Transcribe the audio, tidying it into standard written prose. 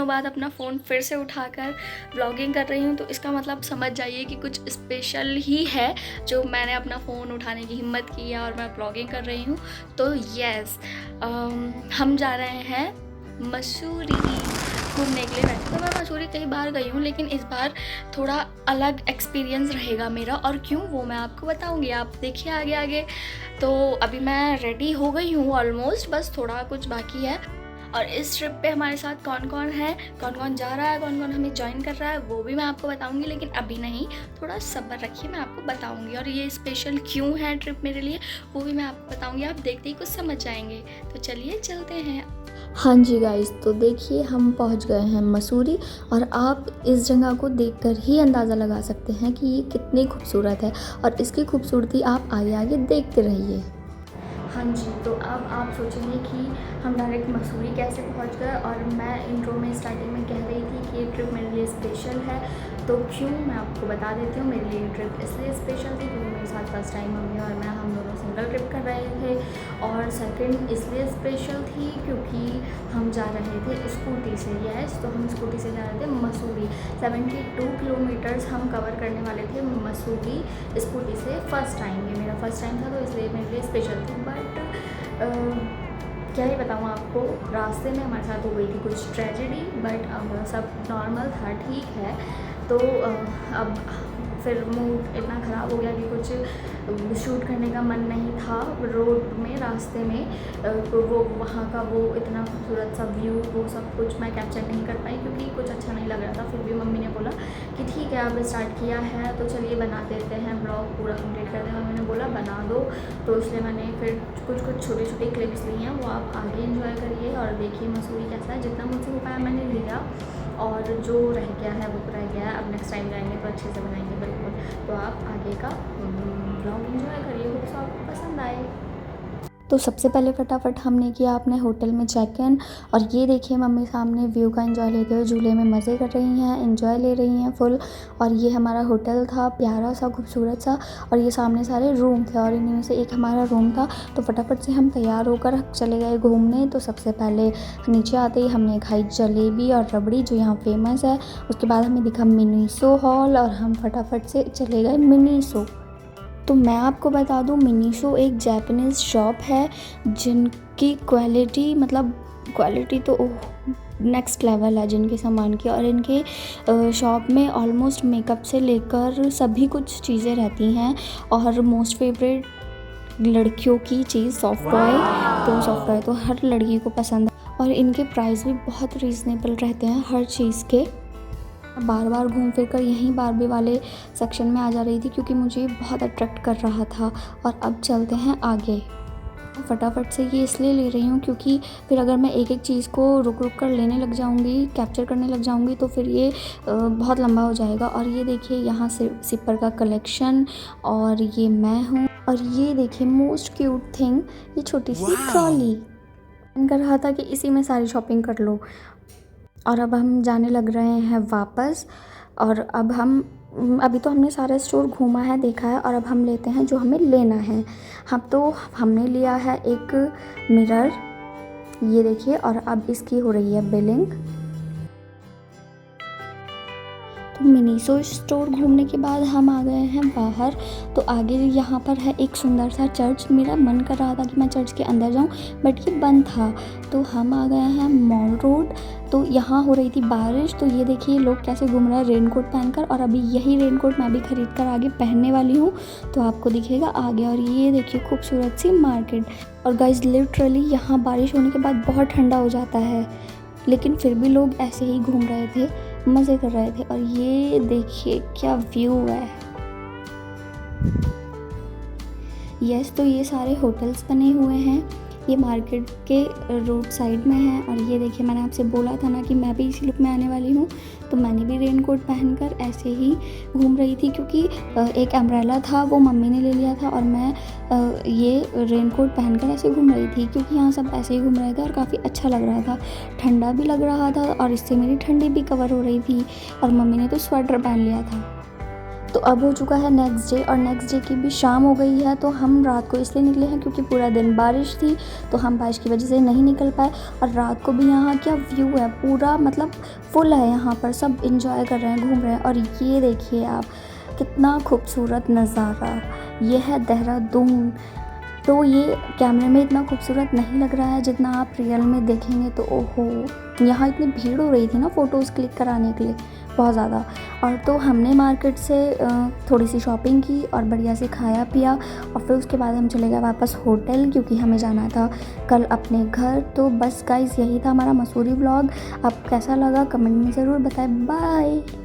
दिनों बाद अपना फ़ोन फिर से उठाकर व्लॉगिंग कर रही हूँ, तो इसका मतलब समझ जाइए कि कुछ स्पेशल ही है जो मैंने अपना फ़ोन उठाने की हिम्मत की है और मैं व्लॉगिंग कर रही हूँ। तो यस, हम जा रहे हैं मसूरी घूमने के लिए। वैसे तो मैं मसूरी कई बार गई हूँ, लेकिन इस बार थोड़ा अलग एक्सपीरियंस रहेगा मेरा, और क्यों वो मैं आपको बताऊँगी, आप देखिए आगे आगे। तो अभी मैं रेडी हो गई हूँ ऑलमोस्ट, बस थोड़ा कुछ बाकी है। और इस ट्रिप पे हमारे साथ कौन कौन है, कौन कौन जा रहा है, कौन कौन हमें ज्वाइन कर रहा है, वो भी मैं आपको बताऊंगी, लेकिन अभी नहीं, थोड़ा सब्र रखिए, मैं आपको बताऊंगी। और ये स्पेशल क्यों है ट्रिप मेरे लिए, वो भी मैं आपको बताऊंगी, आप देखते ही कुछ समझ जाएंगे। तो चलिए चलते हैं। हाँ जी गाइस, तो देखिए हम पहुंच गए हैं मसूरी, और आप इस जगह को देखकर ही अंदाज़ा लगा सकते हैं कि ये कितनी खूबसूरत है, और इसकी खूबसूरती आप आगे आगे देखते रहिए। हाँ जी, तो अब आप सोचेंगे कि हम डायरेक्ट मसूरी कैसे पहुंच गए, और मैं इंट्रो में स्टार्टिंग में कह रही थी कि ये ट्रिप मेरे लिए स्पेशल है। तो क्यों, मैं आपको बता देती हूँ। मेरे लिए ये ट्रिप इसलिए स्पेशल थी क्योंकि मेरे साथ फर्स्ट टाइम मम्मी और मैं, हम दोनों सिंगल ट्रिप कर रहे थे। और सेकंड इसलिए स्पेशल थी क्योंकि हम जा रहे थे स्कूटी से। यस, तो हम स्कूटी से जा रहे थे मसूरी। 72 किलोमीटर्स हम कवर करने वाले थे मसूरी स्कूटी से। फ़र्स्ट टाइम, ये मेरा फर्स्ट टाइम था, तो इसलिए मेरे लिए स्पेशल थी। बट क्या ही बताऊँ आपको, रास्ते में हमारे साथ हो गई थी कुछ ट्रेजेडी, बट अब सब नॉर्मल था, ठीक है। तो अब फिर मूड इतना ख़राब हो गया कि कुछ शूट करने का मन नहीं था। रोड में, रास्ते में वो वहाँ का वो इतना खूबसूरत सा व्यू, वो सब कुछ मैं कैप्चर नहीं कर पाई क्योंकि कुछ अच्छा नहीं लग रहा था। फिर भी मम्मी ने बोला कि ठीक है, अब स्टार्ट किया है तो चलिए बना देते हैं, ब्लॉग पूरा कंप्लीट कर दें। मम्मी ने बोला बना दो, तो इसलिए मैंने फिर कुछ छोटे छोटे क्लिप्स लिए हैं, वो आप आगे इंजॉय करिए और देखिए मसूरी कैसा है। जितना मुझसे हो पाया मैंने लिया, और जो रह गया है वो रह गया है। अब नेक्स्ट टाइम जाएंगे तो अच्छे से बनाएंगे बिल्कुल। तो आप आगे का ब्लॉग एंजॉय करिए, होप सो आपको पसंद आए। तो सबसे पहले फटाफट हमने किया अपने होटल में चेक इन, और ये देखिए मम्मी सामने व्यू का एंजॉय लेते हुए झूले में मज़े कर रही हैं, एंजॉय ले रही हैं फुल। और ये हमारा होटल था, प्यारा सा खूबसूरत सा, और ये सामने सारे रूम थे, और इनमें से एक हमारा रूम था। तो फटाफट से हम तैयार होकर चले गए घूमने। तो सबसे पहले नीचे आते ही हमने खाई जलेबी और रबड़ी जो यहाँ फेमस है। उसके बाद हमें दिखा मिनीसो हॉल, और हम फटाफट से चले गए मिनीसो। तो मैं आपको बता दूं, मिनीसो एक जापानीज़ शॉप है जिनकी क्वालिटी, मतलब क्वालिटी तो नेक्स्ट लेवल है जिनके सामान की। और इनके शॉप में ऑलमोस्ट मेकअप से लेकर सभी कुछ चीज़ें रहती हैं। और मोस्ट फेवरेट लड़कियों की चीज़ सॉफ्ट टॉय, तो सॉफ्ट टॉय तो हर लड़की को पसंद है, और इनके प्राइस भी बहुत रीज़नेबल रहते हैं हर चीज़ के। बार बार घूम फिर कर यहीं बारबी वाले सेक्शन में आ जा रही थी क्योंकि मुझे बहुत अट्रैक्ट कर रहा था। और अब चलते हैं आगे। फटाफट से ये इसलिए ले रही हूँ क्योंकि फिर अगर मैं एक एक चीज़ को रुक रुक कर लेने लग जाऊँगी, कैप्चर करने लग जाऊँगी, तो फिर ये बहुत लंबा हो जाएगा। और ये देखिए यहाँ से सिपर का कलेक्शन, और ये मैं हूँ, और ये देखिए मोस्ट क्यूट थिंग, ये छोटी सी ट्रॉली। मन कर रहा था कि इसी में सारी शॉपिंग कर लो। और अब हम जाने लग रहे हैं वापस। और अब अभी तो हमने सारा स्टोर घूमा है, देखा है, और अब हम लेते हैं जो हमें लेना है। हमने लिया है एक मिरर, ये देखिए, और अब इसकी हो रही है बिलिंग। तो मिनीसो स्टोर घूमने के बाद हम आ गए हैं बाहर। तो आगे यहाँ पर है एक सुंदर सा चर्च। मेरा मन कर रहा था कि मैं चर्च के अंदर जाऊँ, बट ये बंद था। तो हम आ गए हैं मॉल रोड। तो यहाँ हो रही थी बारिश, तो ये देखिए लोग कैसे घूम रहे हैं रेनकोट पहनकर, और अभी यही रेनकोट मैं भी खरीद कर आगे पहनने वाली हूँ, तो आपको दिखेगा आगे। और ये देखिए खूबसूरत सी मार्केट। और गाइस लिटरली यहाँ बारिश होने के बाद बहुत ठंडा हो जाता है, लेकिन फिर भी लोग ऐसे ही घूम रहे थे, मज़े कर रहे थे। और ये देखिए क्या व्यू है। यस, तो ये सारे होटल्स बने हुए हैं, ये मार्केट के रोड साइड में है। और ये देखिए मैंने आपसे बोला था ना कि मैं भी इसी लुक में आने वाली हूँ, तो मैंने भी रेनकोट पहनकर ऐसे ही घूम रही थी क्योंकि एक अम्ब्रेला था वो मम्मी ने ले लिया था, और मैं ये रेनकोट पहनकर ऐसे घूम रही थी क्योंकि यहाँ सब ऐसे ही घूम रहे थे और काफ़ी अच्छा लग रहा था। ठंडा भी लग रहा था और इससे मेरी ठंडी भी कवर हो रही थी, और मम्मी ने तो स्वेटर पहन लिया था। तो अब हो चुका है नेक्स्ट डे और नेक्स्ट डे की भी शाम हो गई है। तो हम रात को इसलिए निकले हैं क्योंकि पूरा दिन बारिश थी, तो हम बारिश की वजह से नहीं निकल पाए। और रात को भी यहाँ क्या व्यू है, पूरा मतलब फुल है, यहाँ पर सब इंजॉय कर रहे हैं, घूम रहे हैं। और ये देखिए आप, कितना खूबसूरत नज़ारा, ये है देहरादून। तो ये कैमरे में इतना खूबसूरत नहीं लग रहा है जितना आप रियल में देखेंगे तो ओहो। यहाँ इतनी भीड़ हो रही थी ना फ़ोटोज़ क्लिक कराने के लिए, बहुत ज़्यादा। और तो हमने मार्केट से थोड़ी सी शॉपिंग की और बढ़िया से खाया पिया, और फिर उसके बाद हम चले गए वापस होटल क्योंकि हमें जाना था कल अपने घर। तो बस गाइस, यही था हमारा मसूरी व्लॉग। आपको कैसा लगा कमेंट में ज़रूर बताएं। बाय।